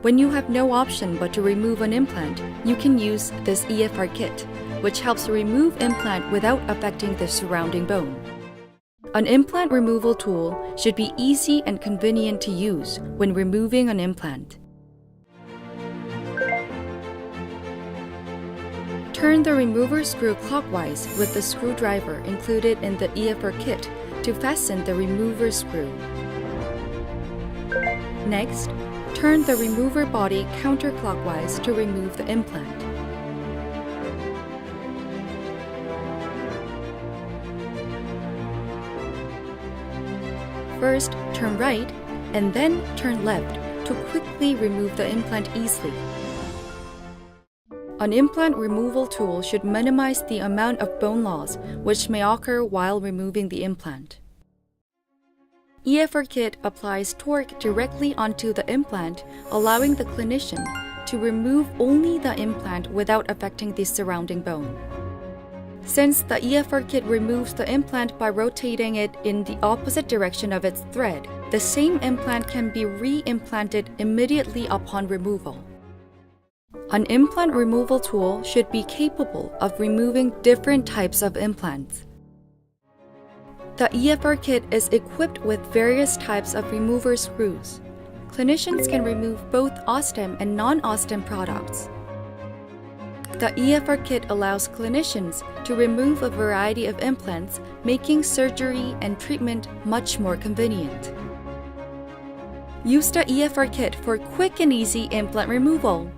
When you have no option but to remove an implant, you can use this EFR kit, which helps remove implant without affecting the surrounding bone. An implant removal tool should be easy and convenient to use when removing an implant. Turn the remover screw clockwise with the screwdriver included in the EFR kit to fasten the remover screw. Next, turn the remover body counterclockwise to remove the implant. First, turn right and then turn left to quickly remove the implant easily. An implant removal tool should minimize the amount of bone loss which may occur while removing the implant. EFR kit applies torque directly onto the implant, allowing the clinician to remove only the implant without affecting the surrounding bone. Since the EFR kit removes the implant by rotating it in the opposite direction of its thread, the same implant can be re-implanted immediately upon removal. An implant removal tool should be capable of removing different types of implants. The EFR kit is equipped with various types of remover screws. Clinicians can remove both Osstem and non-Osstem products. The EFR kit allows clinicians to remove a variety of implants, making surgery and treatment much more convenient. Use the EFR kit for quick and easy implant removal.